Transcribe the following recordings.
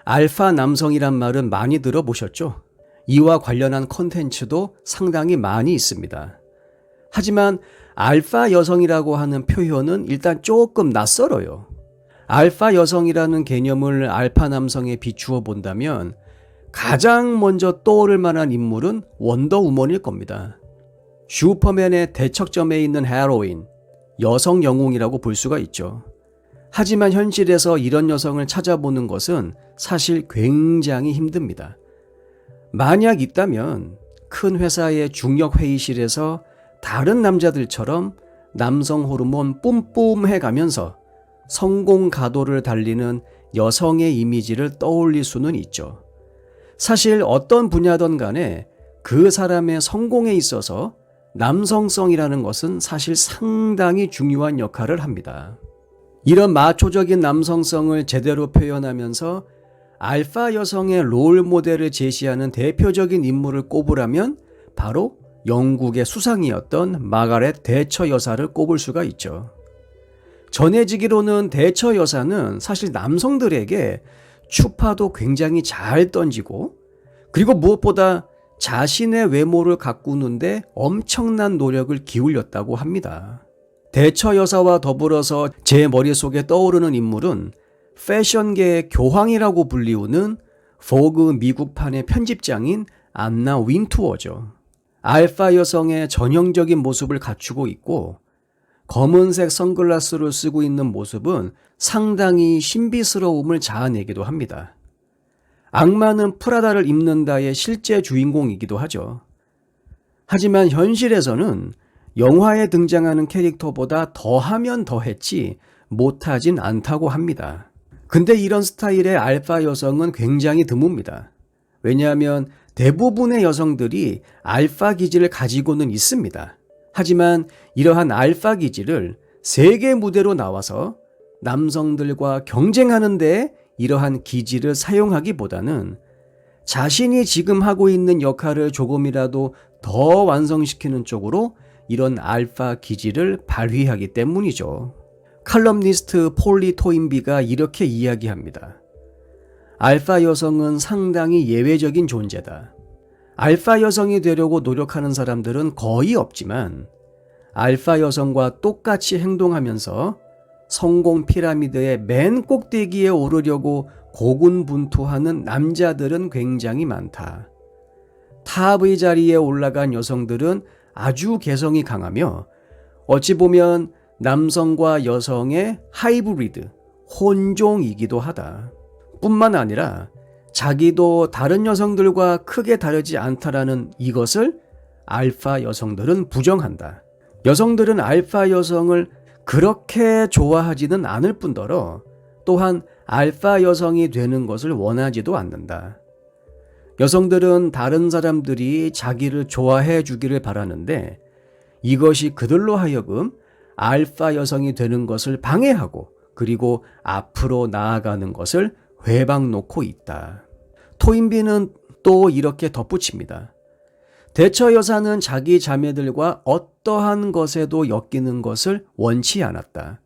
알파 남성이란 말은 많이 들어보셨죠? 이와 관련한 콘텐츠도 상당히 많이 있습니다. 하지만 알파 여성이라고 하는 표현은 일단 조금 낯설어요. 알파 여성이라는 개념을 알파 남성에 비추어 본다면 가장 먼저 떠오를 만한 인물은 원더우먼일 겁니다. 슈퍼맨의 대척점에 있는 헤로인, 여성 영웅이라고 볼 수가 있죠. 하지만 현실에서 이런 여성을 찾아보는 것은 사실 굉장히 힘듭니다. 만약 있다면 큰 회사의 중력 회의실에서 다른 남자들처럼 남성 호르몬 뿜뿜해 가면서 성공 가도를 달리는 여성의 이미지를 떠올릴 수는 있죠. 사실 어떤 분야든 간에 그 사람의 성공에 있어서 남성성이라는 것은 사실 상당히 중요한 역할을 합니다. 이런 마초적인 남성성을 제대로 표현하면서 알파 여성의 롤 모델을 제시하는 대표적인 인물을 꼽으라면 바로 영국의 수상이었던 마가렛 대처 여사를 꼽을 수가 있죠. 전해지기로는 대처 여사는 사실 남성들에게 추파도 굉장히 잘 던지고, 그리고 무엇보다 자신의 외모를 가꾸는데 엄청난 노력을 기울였다고 합니다. 대처 여사와 더불어서 제 머릿속에 떠오르는 인물은 패션계의 교황이라고 불리우는 포그 미국판의 편집장인 안나 윈투어죠. 알파 여성의 전형적인 모습을 갖추고 있고 검은색 선글라스를 쓰고 있는 모습은 상당히 신비스러움을 자아내기도 합니다. 악마는 프라다를 입는다의 실제 주인공이기도 하죠. 하지만 현실에서는 영화에 등장하는 캐릭터보다 더하면 더했지 못하진 않다고 합니다. 근데 이런 스타일의 알파 여성은 굉장히 드뭅니다. 왜냐하면 대부분의 여성들이 알파 기질을 가지고는 있습니다. 하지만 이러한 알파 기질을 세계 무대로 나와서 남성들과 경쟁하는 데 이러한 기질을 사용하기보다는 자신이 지금 하고 있는 역할을 조금이라도 더 완성시키는 쪽으로 이런 알파 기질을 발휘하기 때문이죠. 칼럼니스트 폴리 토인비가 이렇게 이야기합니다. 알파 여성은 상당히 예외적인 존재다. 알파 여성이 되려고 노력하는 사람들은 거의 없지만 알파 여성과 똑같이 행동하면서 성공 피라미드의 맨 꼭대기에 오르려고 고군분투하는 남자들은 굉장히 많다. 탑의 자리에 올라간 여성들은 아주 개성이 강하며 어찌 보면 남성과 여성의 하이브리드, 혼종이기도 하다. 뿐만 아니라 자기도 다른 여성들과 크게 다르지 않다라는 이것을 알파 여성들은 부정한다. 여성들은 알파 여성을 그렇게 좋아하지는 않을 뿐더러 또한 알파 여성이 되는 것을 원하지도 않는다. 여성들은 다른 사람들이 자기를 좋아해 주기를 바라는데 이것이 그들로 하여금 알파 여성이 되는 것을 방해하고 그리고 앞으로 나아가는 것을 회방 놓고 있다. 토인비는 또 이렇게 덧붙입니다. 대처 여사는 자기 자매들과 어떠한 것에도 엮이는 것을 원치 않았다.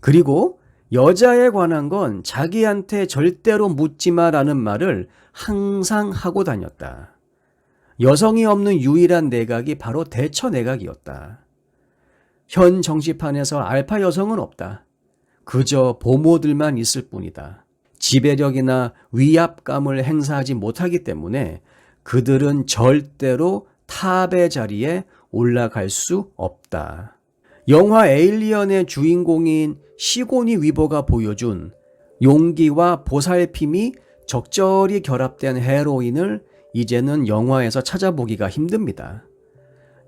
그리고 여자에 관한 건 자기한테 절대로 묻지 마라는 말을 항상 하고 다녔다. 여성이 없는 유일한 내각이 바로 대처 내각이었다. 현 정치판에서 알파 여성은 없다. 그저 보모들만 있을 뿐이다. 지배력이나 위압감을 행사하지 못하기 때문에 그들은 절대로 탑의 자리에 올라갈 수 없다. 영화 에일리언의 주인공인 시고니 위버가 보여준 용기와 보살핌이 적절히 결합된 헤로인을 이제는 영화에서 찾아보기가 힘듭니다.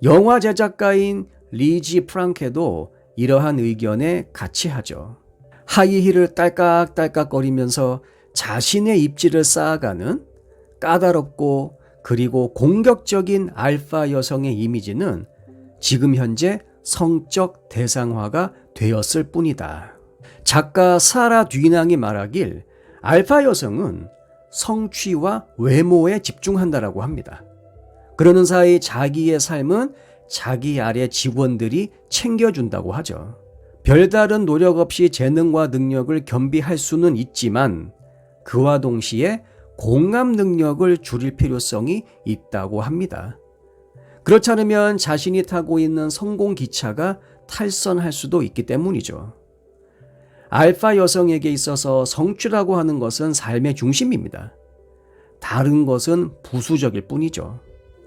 영화 제작가인 리지 프랑케도 이러한 의견에 같이 하죠. 하이힐을 딸깍딸깍거리면서 자신의 입지를 쌓아가는 까다롭고 그리고 공격적인 알파 여성의 이미지는 지금 현재 성적 대상화가 되었을 뿐이다. 작가 사라 뒤낭이 말하길 알파 여성은 성취와 외모에 집중한다라고 합니다. 그러는 사이 자기의 삶은 자기 아래 직원들이 챙겨준다고 하죠. 별다른 노력 없이 재능과 능력을 겸비할 수는 있지만 그와 동시에 공감 능력을 줄일 필요성이 있다고 합니다. 그렇지 않으면 자신이 타고 있는 성공 기차가 탈선할 수도 있기 때문이죠. 알파 여성에게 있어서 성취라고 하는 것은 삶의 중심입니다. 다른 것은 부수적일 뿐이죠.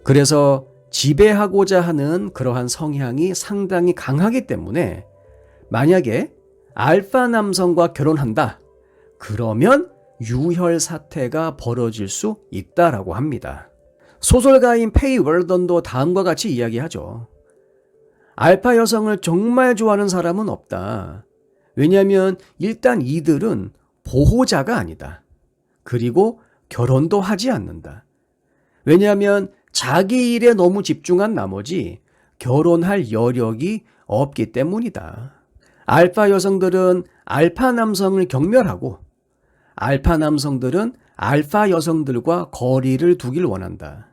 그래서 지배하고자 하는 그러한 성향이 상당히 강하기 때문에 만약에 알파 남성과 결혼한다. 그러면 유혈 사태가 벌어질 수 있다라고 합니다. 소설가인 페이 월던도 다음과 같이 이야기하죠. 알파 여성을 정말 좋아하는 사람은 없다. 왜냐하면 일단 이들은 보호자가 아니다. 그리고 결혼도 하지 않는다. 왜냐하면 자기 일에 너무 집중한 나머지 결혼할 여력이 없기 때문이다. 알파 여성들은 알파 남성을 경멸하고 알파 남성들은 알파 여성들과 거리를 두길 원한다.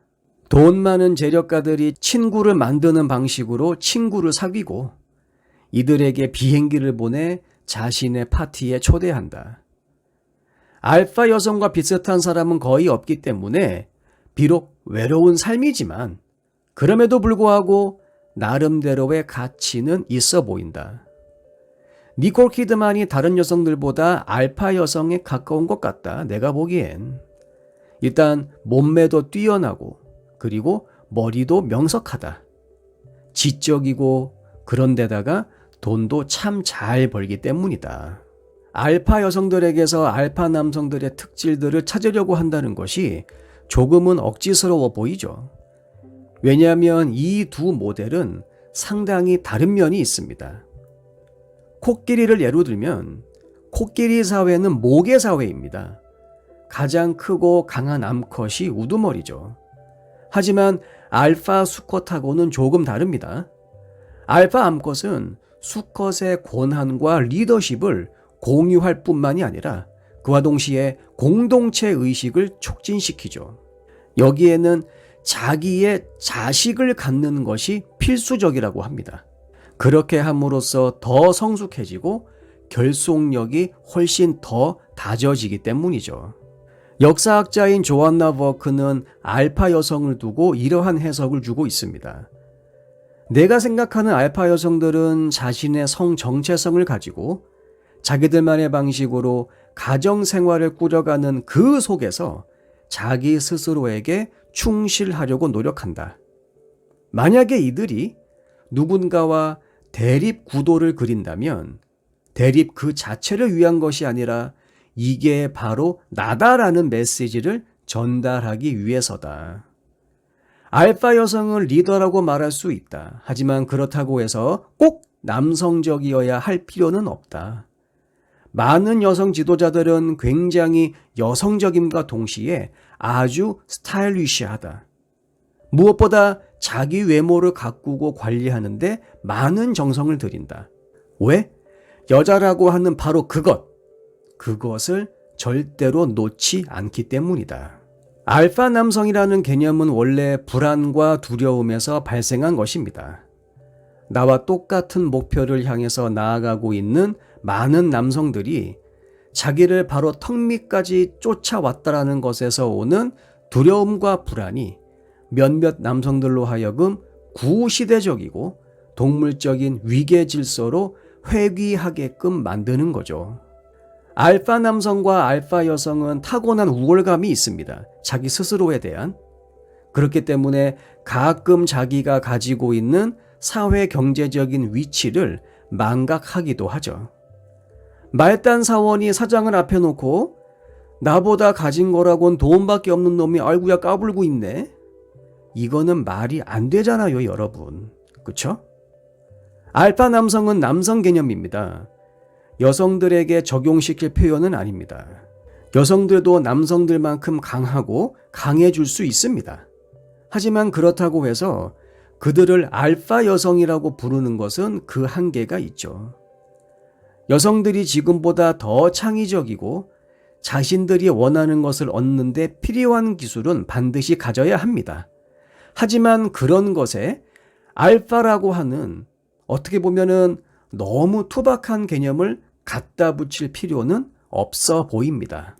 돈 많은 재력가들이 친구를 만드는 방식으로 친구를 사귀고 이들에게 비행기를 보내 자신의 파티에 초대한다. 알파 여성과 비슷한 사람은 거의 없기 때문에 비록 외로운 삶이지만 그럼에도 불구하고 나름대로의 가치는 있어 보인다. 니콜 키드만이 다른 여성들보다 알파 여성에 가까운 것 같다. 내가 보기엔. 일단 몸매도 뛰어나고 그리고 머리도 명석하다. 지적이고 그런데다가 돈도 참 잘 벌기 때문이다. 알파 여성들에게서 알파 남성들의 특질들을 찾으려고 한다는 것이 조금은 억지스러워 보이죠. 왜냐하면 이 두 모델은 상당히 다른 면이 있습니다. 코끼리를 예로 들면 코끼리 사회는 모계 사회입니다. 가장 크고 강한 암컷이 우두머리죠. 하지만 알파 수컷하고는 조금 다릅니다. 알파 암컷은 수컷의 권한과 리더십을 공유할 뿐만이 아니라 그와 동시에 공동체 의식을 촉진시키죠. 여기에는 자기의 자식을 갖는 것이 필수적이라고 합니다. 그렇게 함으로써 더 성숙해지고 결속력이 훨씬 더 다져지기 때문이죠. 역사학자인 조안나 버크는 알파 여성을 두고 이러한 해석을 주고 있습니다. 내가 생각하는 알파 여성들은 자신의 성 정체성을 가지고 자기들만의 방식으로 가정 생활을 꾸려가는 그 속에서 자기 스스로에게 충실하려고 노력한다. 만약에 이들이 누군가와 대립 구도를 그린다면 대립 그 자체를 위한 것이 아니라 이게 바로 나다라는 메시지를 전달하기 위해서다. 알파 여성을 리더라고 말할 수 있다. 하지만 그렇다고 해서 꼭 남성적이어야 할 필요는 없다. 많은 여성 지도자들은 굉장히 여성적임과 동시에 아주 스타일리시하다. 무엇보다 자기 외모를 가꾸고 관리하는데 많은 정성을 들인다. 왜? 여자라고 하는 바로 그것을 절대로 놓지 않기 때문이다. 알파 남성이라는 개념은 원래 불안과 두려움에서 발생한 것입니다. 나와 똑같은 목표를 향해서 나아가고 있는 많은 남성들이 자기를 바로 턱 밑까지 쫓아왔다라는 것에서 오는 두려움과 불안이 몇몇 남성들로 하여금 구시대적이고 동물적인 위계 질서로 회귀하게끔 만드는 거죠. 알파 남성과 알파 여성은 타고난 우월감이 있습니다. 자기 스스로에 대한. 그렇기 때문에 가끔 자기가 가지고 있는 사회 경제적인 위치를 망각하기도 하죠. 말단 사원이 사장을 앞에 놓고 나보다 가진 거라곤 돈밖에 없는 놈이 아이고야 까불고 있네. 이거는 말이 안 되잖아요, 여러분. 그쵸? 알파 남성은 남성 개념입니다. 여성들에게 적용시킬 표현은 아닙니다. 여성들도 남성들만큼 강하고 강해질 수 있습니다. 하지만 그렇다고 해서 그들을 알파 여성이라고 부르는 것은 그 한계가 있죠. 여성들이 지금보다 더 창의적이고 자신들이 원하는 것을 얻는 데 필요한 기술은 반드시 가져야 합니다. 하지만 그런 것에 알파라고 하는 어떻게 보면은 너무 투박한 개념을 갖다 붙일 필요는 없어 보입니다.